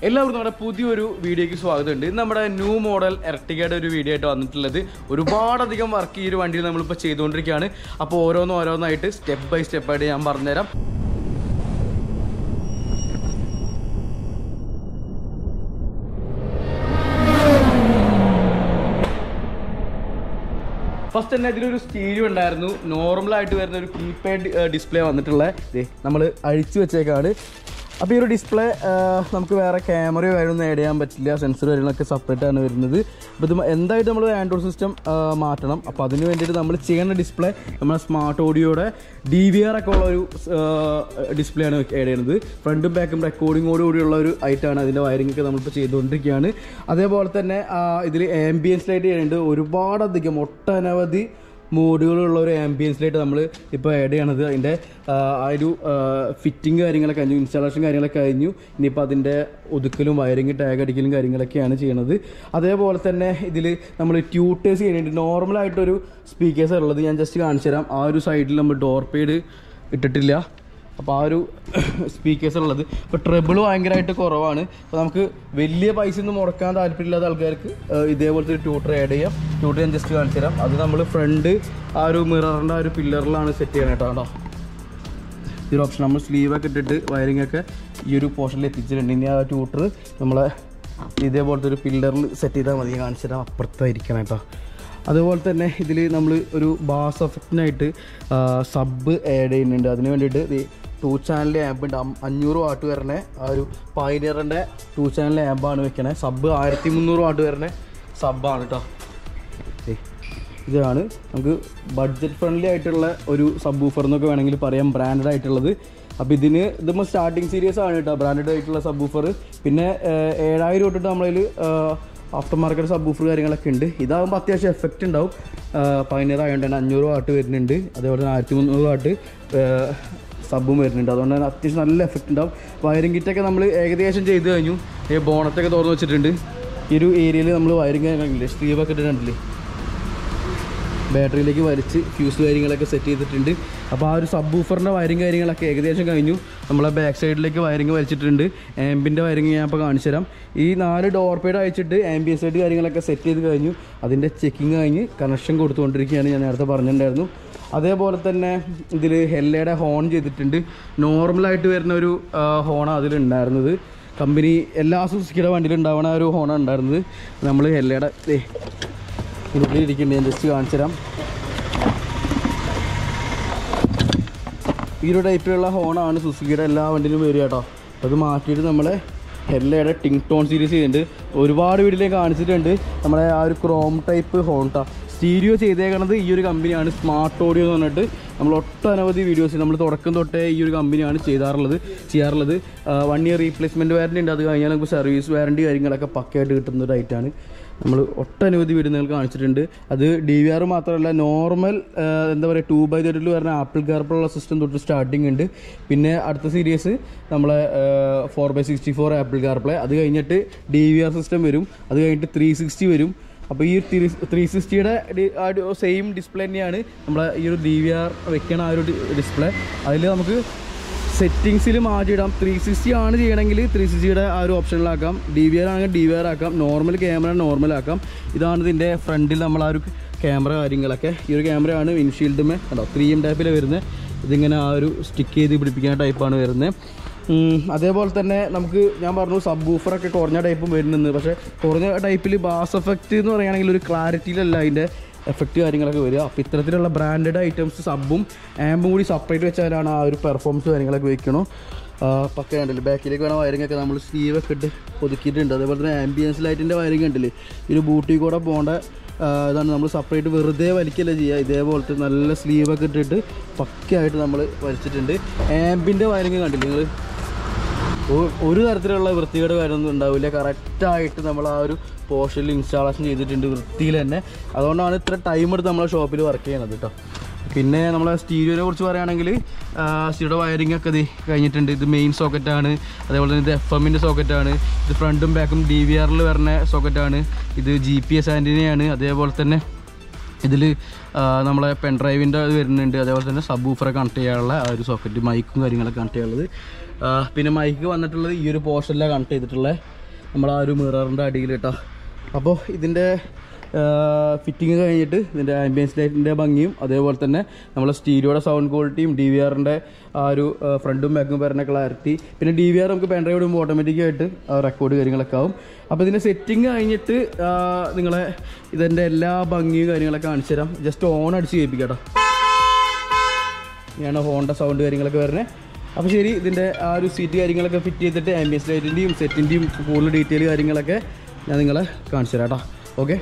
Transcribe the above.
എല്ലാവർക്കും നമ്മുടെ പുതിയൊരു വീഡിയോയ്ക്ക് സ്വാഗതമുണ്ട്. ഇന്ന് നമ്മുടെ ന്യൂ മോഡൽ എർട്ടിഗയുടെ ഒരു വീഡിയോ ആയിട്ട് വന്നിട്ടുള്ളത്. ഒരുപാടധികം വർക്ക് ഈ ഒരു വണ്ടിയിൽ നമ്മളിപ്പോൾ ചെയ്തുകൊണ്ടിരിക്കുകയാണ്. അപ്പോൾ ഓരോന്നായിട്ട് സ്റ്റെപ്പ് ബൈ സ്റ്റെപ്പായിട്ട് ഞാൻ പറഞ്ഞുതരാം. ഫസ്റ്റ് തന്നെ ഇതിലൊരു സ്റ്റീരിയോ ഉണ്ടായിരുന്നു. നോർമലായിട്ട് വരുന്ന ഒരു കീപാഡ് ഡിസ്പ്ലേ വന്നിട്ടുള്ളത് നമ്മൾ അഴിച്ചു വെച്ചേക്കാണ്. അപ്പോൾ ഈ ഒരു ഡിസ്പ്ലേ നമുക്ക് വേറെ ക്യാമറയോ കാര്യമൊന്നും ആഡ് ചെയ്യാൻ പറ്റില്ല. സെൻസർ കാര്യങ്ങളൊക്കെ സെപ്പറേറ്റ് ആണ് വരുന്നത്. അപ്പോൾ ഇത് എന്തായിട്ട് നമ്മൾ ആൻഡ്രോയിഡ് സിസ്റ്റം മാറ്റണം. അപ്പോൾ അതിന് വേണ്ടിയിട്ട് നമ്മൾ ചെയ്യുന്ന ഡിസ്പ്ലേ നമ്മുടെ സ്മാർട്ട് ഓഡിയോയുടെ DVR ഒക്കെ ഉള്ള ഒരു ഡിസ്പ്ലേ ആണ് ആഡ് ചെയ്യുന്നത്. ഫ്രണ്ടും ബാക്കും റെക്കോർഡിങ്ങോടുകൂടിയുള്ള ഒരു ഐറ്റാണ്. അതിൻ്റെ വയറിംഗ് ഒക്കെ നമ്മളിപ്പോൾ ചെയ്തുകൊണ്ടിരിക്കുകയാണ്. അതേപോലെ തന്നെ ഇതിൽ ആംബിയൻസ് ലൈറ്റ് ചെയ്യുന്നുണ്ട്. ഒരുപാടധികം ഒട്ടനവധി മോഡുകളുള്ള ഒരു ആംബിയൻസ് ലൈറ്റ് നമ്മൾ ഇപ്പോൾ ആഡ് ചെയ്യണത്. അതിൻ്റെ ആ ഒരു ഫിറ്റിങ് കാര്യങ്ങളൊക്കെ കഴിഞ്ഞു, ഇൻസ്റ്റാളേഷൻ കാര്യങ്ങളൊക്കെ കഴിഞ്ഞു. ഇനിയിപ്പോൾ അതിൻ്റെ ഒതുക്കലും വയറിങ് ടാഗ് അടിക്കലും കാര്യങ്ങളൊക്കെയാണ് ചെയ്യണത്. അതേപോലെ തന്നെ ഇതിൽ നമ്മൾ ട്യൂട്ടേഴ്സ് ചെയ്യുന്നുണ്ട്. നോർമലായിട്ടൊരു സ്പീക്കേഴ്സ് ഉള്ളത് ഞാൻ ജസ്റ്റ് കാണിച്ചു തരാം. ആ ഒരു സൈഡിൽ നമ്മൾ ഡോർ പേഡ് ഇട്ടിട്ടില്ല. അപ്പോൾ ആ ഒരു സ്പീക്കേഴ്സ് ഉള്ളത് ഇപ്പോൾ ട്രെബിൾ ഭയങ്കരമായിട്ട് കുറവാണ്. അപ്പോൾ നമുക്ക് വലിയ പൈസ ഒന്നും മുടക്കാൻ താല്പര്യമില്ലാത്ത ആൾക്കാർക്ക് ഇതേപോലത്തെ ഒരു ട്യൂട്ടർ ആഡ് ചെയ്യാം. ട്യൂട്ടർ ഞാൻ ജസ്റ്റ് കാണിച്ചു തരാം. അത് നമ്മൾ ഫ്രണ്ട് ആ ഒരു മിററിൻ്റെ ആ ഒരു പില്ലറിലാണ് സെറ്റ് ചെയ്യണം കേട്ടോ. ഈ ഒരു ഓപ്ഷൻ നമ്മൾ സ്ലീവൊക്കെ ഇട്ടിട്ട് വയറിംഗ് ഒക്കെ ഈ ഒരു പോർഷനിൽ എത്തിച്ചിട്ടുണ്ട്. ഇനി ആ ട്യൂട്ടർ നമ്മളെ ഇതേപോലത്തെ ഒരു പില്ലറിൽ സെറ്റ് ചെയ്താൽ മതി. കാണിച്ചു തരാം. അപ്പുറത്തായിരിക്കണം കേട്ടോ. അതുപോലെ തന്നെ ഇതിൽ നമ്മൾ ഒരു ബാസ് എഫക്റ്റിനായിട്ട് സബ് ആഡ് ചെയ്യുന്നുണ്ട്. അതിന് വേണ്ടിയിട്ട് 2 ചാനൽ ആമ്പ് ഉണ്ട്. 500 വാട്ട് വരണേ ആ ഒരു പൈനിയറിൻ്റെ 2 ചാനൽ ആമ്പാണ് വെക്കണേ. സബ് 1300 വാട്ട് വരണേ സബ്ബാണ് കേട്ടോ. ഇതാണ് നമുക്ക് ബഡ്ജറ്റ് ഫ്രണ്ട്ലി ആയിട്ടുള്ള ഒരു സബ് വൂഫർ എന്നൊക്കെ വേണമെങ്കിൽ പറയാം, ബ്രാൻഡഡ് ആയിട്ടുള്ളത്. അപ്പോൾ ഇതിപ്പോൾ സ്റ്റാർട്ടിങ് സീരീസ് ആണ് കേട്ടോ ബ്രാൻഡഡ് ആയിട്ടുള്ള സബ് വൂഫർ. പിന്നെ 7000 തൊട്ടിട്ട് നമ്മളതിൽ ആഫ്റ്റർ മാർക്കറ്റ് സബ് വൂഫർ കാര്യങ്ങളൊക്കെ ഉണ്ട്. ഇതാകുമ്പോൾ അത്യാവശ്യം എഫക്റ്റ് ഉണ്ടാവും. പൈനിയർ ആയതുകൊണ്ട് തന്നെ 500 വാട്ട് വരുന്നുണ്ട്. അതേപോലെ തന്നെ 1300 വാട്ട് സബും വരുന്നുണ്ട്. അതുകൊണ്ട് തന്നെ അത്യാവശ്യം നല്ല എഫക്റ്റ് ഉണ്ടാവും. വയറിംഗ് കിറ്റൊക്കെ നമ്മൾ ഏകദേശം ചെയ്ത് കഴിഞ്ഞു. ബോണറ്റൊക്കെ തുറന്ന് വെച്ചിട്ടുണ്ട്. ഈ ഒരു ഏരിയയിൽ നമ്മൾ വയറിംഗ് കാര്യങ്ങളില്ലേ, സ്ലീവൊക്കെ ഇട്ടിട്ടുണ്ടല്ലേ, ബാറ്ററിയിലേക്ക് വലിച്ച് ഫ്യൂസ് കാര്യങ്ങളൊക്കെ സെറ്റ് ചെയ്തിട്ടുണ്ട്. അപ്പോൾ ആ ഒരു സബ് വൂഫറിൻ്റെ വയറിംഗ് കാര്യങ്ങളൊക്കെ ഏകദേശം കഴിഞ്ഞു. നമ്മളെ ബാക്ക് സൈഡിലേക്ക് വയറിംഗ് വലിച്ചിട്ടുണ്ട്. ആംബിൻ്റെ വയറിംഗ് ഞാൻ ഇപ്പോൾ കാണിച്ചു തരാം. ഈ 4 ഡോർ പേഡ് അയച്ചിട്ട് ആംബിയൻസ് ലൈറ്റ് കാര്യങ്ങളൊക്കെ സെറ്റ് ചെയ്ത് കഴിഞ്ഞു. അതിൻ്റെ ചെക്കിങ് കഴിഞ്ഞ് കണക്ഷൻ കൊടുത്തുകൊണ്ടിരിക്കുകയാണ്. ഞാൻ നേരത്തെ പറഞ്ഞിട്ടുണ്ടായിരുന്നു. അതേപോലെ തന്നെ ഇതിൽ ഹെല്ലയുടെ ഹോൺ ചെയ്തിട്ടുണ്ട്. നോർമലായിട്ട് വരുന്ന ഒരു ഹോണാണ് അതിലുണ്ടായിരുന്നത്. കമ്പനി എല്ലാ സുസുക്കിയുടെ വണ്ടിയിലും ഉണ്ടാവണ ഒരു ഹോണാണ് ഉണ്ടായിരുന്നത്. നമ്മൾ ഹെല്ലയുടെ ഇതിലിരിക്കുന്നുണ്ട്. ഞാൻ ജസ്റ്റ് കാണിച്ചു തരാം. ഈ ഒരു ടൈപ്പിലുള്ള ഹോണാണ് സുസുക്കിയുടെ എല്ലാ വണ്ടിയിലും വരിക കേട്ടോ. അത് മാറ്റിയിട്ട് നമ്മളെ ഹെല്ലയുടെ ടിങ് ടോൺ സീരീസ് ചെയ്യുന്നുണ്ട്. ഒരുപാട് വീട്ടിലേക്ക് കാണിച്ചിട്ടുണ്ട്. നമ്മളെ ആ ഒരു ക്രോം ടൈപ്പ് ഹോൺ കേട്ടോ. സ്റ്റീരിയോ ചെയ്തേക്കണത് ഈ ഒരു കമ്പനിയാണ്, സ്മാർട്ട് ഓഡിയോ എന്ന് പറഞ്ഞിട്ട്. നമ്മൾ ഒട്ടനവധി വീഡിയോസ് നമ്മൾ തുടക്കം തൊട്ടേ ഈ ഒരു കമ്പനിയാണ് ചെയ്യാറുള്ളത്. 1 ഇയർ റീപ്ലേസ്മെൻറ്റ് വാറൻറ്റി ഉണ്ട്. അത് കഴിഞ്ഞാൽ നമുക്ക് സർവീസ് വാറൻറ്റി കാര്യങ്ങളൊക്കെ പക്കയായിട്ട് കിട്ടുന്ന ഒരു ഐറ്റാണ്. നമ്മൾ ഒട്ടനവധി വീഡിയോ നിങ്ങൾക്ക് കാണിച്ചിട്ടുണ്ട്. അത് DVR മാത്രമല്ല, നോർമൽ എന്താ പറയുക 2x30 പറഞ്ഞ ആപ്പിൾ കാർപ്ലുള്ള സിസ്റ്റം തൊട്ട് സ്റ്റാർട്ടിങ് ഉണ്ട്. പിന്നെ അടുത്ത സീരീസ് നമ്മളെ 4x64 ആപ്പിൾ കാർപ്ലേ. അത് കഴിഞ്ഞിട്ട് DVR സിസ്റ്റം വരും. അത് കഴിഞ്ഞിട്ട് 360 വരും. അപ്പോൾ ഈ 360യുടെ സെയിം ഡിസ്പ്ലേ തന്നെയാണ് നമ്മളെ ഈ ഒരു DVR വെക്കണ ആ ഒരു ഡിസ്പ്ലേ. അതിൽ നമുക്ക് സെറ്റിങ്സിൽ മാറ്റിയിടാം. 360 ആണ് ചെയ്യണമെങ്കിൽ 360യുടെ ആ ഒരു ഓപ്ഷനിലാക്കാം. DVR ആണെങ്കിൽ DVR ആക്കാം. നോർമൽ ക്യാമറ നോർമലാക്കാം. ഇതാണ് ഇതിൻ്റെ ഫ്രണ്ടിൽ നമ്മൾ ആ ഒരു ക്യാമറ കാര്യങ്ങളൊക്കെ. ഈ ഒരു ക്യാമറയാണ് വിൻഷീൽഡുമേ കണ്ടോ 3M ടൈപ്പിലാണ് വരുന്നത്. ഇതിങ്ങനെ ആ ഒരു സ്റ്റിക്ക് ചെയ്ത് പിടിപ്പിക്കുന്ന ടൈപ്പാണ് വരുന്നത്. അതേപോലെ തന്നെ നമുക്ക് ഞാൻ പറഞ്ഞു സബ് വൂഫറൊക്കെ കുറഞ്ഞ ടൈപ്പും വരുന്നുണ്ട്. പക്ഷേ കുറഞ്ഞ ടൈപ്പിൽ ബാസ് എഫക്റ്റ് എന്ന് പറയുകയാണെങ്കിൽ ഒരു ക്ലാരിറ്റിയിലല്ല അതിൻ്റെ എഫക്റ്റ് കാര്യങ്ങളൊക്കെ വരിക. അപ്പോൾ ഇത്തരത്തിലുള്ള ബ്രാൻഡഡ് ഐറ്റംസ് സബും ആമ്പും കൂടി സെപ്പറേറ്റ് വെച്ചാലാണ് ആ ഒരു പെർഫോമൻസ് കാര്യങ്ങളൊക്കെ വയ്ക്കണം. പക്ക ഉണ്ടല്ലോ. ബാക്കിലേക്ക് വേണം വയറിംഗ് ഒക്കെ നമ്മൾ സ്ലീവൊക്കെ ഇട്ട് ഒതുക്കിയിട്ടുണ്ട്. അതേപോലെ തന്നെ ആംബിയൻസ് ലൈറ്റിൻ്റെ വയറിംഗ് ഉണ്ടല്ലേ, ഈ ഒരു ബൂട്ടിൽ കൂടെ പോകേണ്ട ഇതാണ്. നമ്മൾ സെപ്പറേറ്റ് വെറുതെ വലിക്കല്ല ചെയ്യുക. ഇതേപോലത്തെ നല്ല സ്ലീവൊക്കെ ഇട്ടിട്ട് പക്കയായിട്ട് നമ്മൾ വലിച്ചിട്ടുണ്ട്. ആമ്പിൻ്റെ വയറിംഗ് കണ്ടില്ലേ നിങ്ങൾ, ഒരു തരത്തിലുള്ള വൃത്തികേട് കാര്യമൊന്നും ഉണ്ടാവില്ല. കറക്റ്റായിട്ട് നമ്മൾ ആ ഒരു പോർഷനിൽ ഇൻസ്റ്റാളേഷൻ ചെയ്തിട്ടുണ്ട് വൃത്തിയിൽ തന്നെ. അതുകൊണ്ടാണ് ഇത്ര ടൈം എടുത്ത് നമ്മളെ ഷോപ്പിൽ വർക്ക് ചെയ്യണത് കേട്ടോ. പിന്നെ നമ്മളെ സ്റ്റീരിയോനെ കുറിച്ച് പറയുകയാണെങ്കിൽ സ്റ്റീരിയോയുടെ വയറിംഗ് ഒക്കെ ഇത് കഴിഞ്ഞിട്ടുണ്ട്. ഇത് മെയിൻ സോക്കറ്റാണ്. അതേപോലെ തന്നെ ഇത് FM-ൻ്റെ സോക്കറ്റാണ്. ഇത് ഫ്രണ്ടും ബാക്കും DVR-ൽ വരുന്ന സോക്കറ്റാണ്. ഇത് GPS ആൻറ്റിനയാണ്. അതേപോലെ തന്നെ ഇതിൽ നമ്മളെ പെൻ ഡ്രൈവിൻ്റെ ഇത് വരുന്നുണ്ട്. അതേപോലെ തന്നെ സബ് വൂഫറെ കണക്ട് ചെയ്യാനുള്ള ആ ഒരു സോക്കറ്റ്, മൈക്കും കാര്യങ്ങളൊക്കെ കണക്ട് ചെയ്യാനുള്ളത്. പിന്നെ മൈക്ക് വന്നിട്ടുള്ളത് ഈ ഒരു പോർഷനിലാണ് കണക്ട് ചെയ്തിട്ടുള്ളത്. നമ്മൾ ആ ഒരു മിററിൻ്റെ അടിയിൽ കേട്ടോ. അപ്പോൾ ഇതിൻ്റെ ഫിറ്റിങ് കഴിഞ്ഞിട്ട് ഇതിൻ്റെ ആംബിയൻസ് ലൈറ്റിൻ്റെ ഭംഗിയും അതേപോലെ തന്നെ നമ്മളെ സ്റ്റീരിയോയുടെ സൗണ്ട് ക്വാളിറ്റിയും DVR-ൻ്റെ ആ ഒരു ഫ്രണ്ടും ബാക്കും വരുന്ന ക്ലാരിറ്റി, പിന്നെ DVR നമുക്ക് പെൻഡ്രൈവ് ഇടുമ്പോൾ ഓട്ടോമാറ്റിക്കായിട്ട് റെക്കോർഡ് കാര്യങ്ങളൊക്കെ ആവും. അപ്പോൾ ഇതിൻ്റെ സെറ്റിങ് കഴിഞ്ഞിട്ട് നിങ്ങളെ ഇതിൻ്റെ എല്ലാ ഭംഗിയും കാര്യങ്ങളൊക്കെ കാണിച്ചു തരാം. ജസ്റ്റ് ഓൺ അടിച്ച് കേൾപ്പിക്കാം കേട്ടോ. ഇങ്ങനെയാണ് ഹോണ്ട സൗണ്ട് കാര്യങ്ങളൊക്കെ വരുന്നത്. അപ്പോൾ ശരി, ഇതിൻ്റെ ആ ഒരു സീറ്റ് കാര്യങ്ങളൊക്കെ ഫിറ്റ് ചെയ്തിട്ട് ആംബിയൻസ് ലൈറ്റിൻ്റെയും സെറ്റിൻ്റെയും കൂടുതൽ ഡീറ്റെയിൽ കാര്യങ്ങളൊക്കെ ഞാൻ നിങ്ങളെ കാണിച്ചു തരാം കേട്ടോ. ഓക്കെ.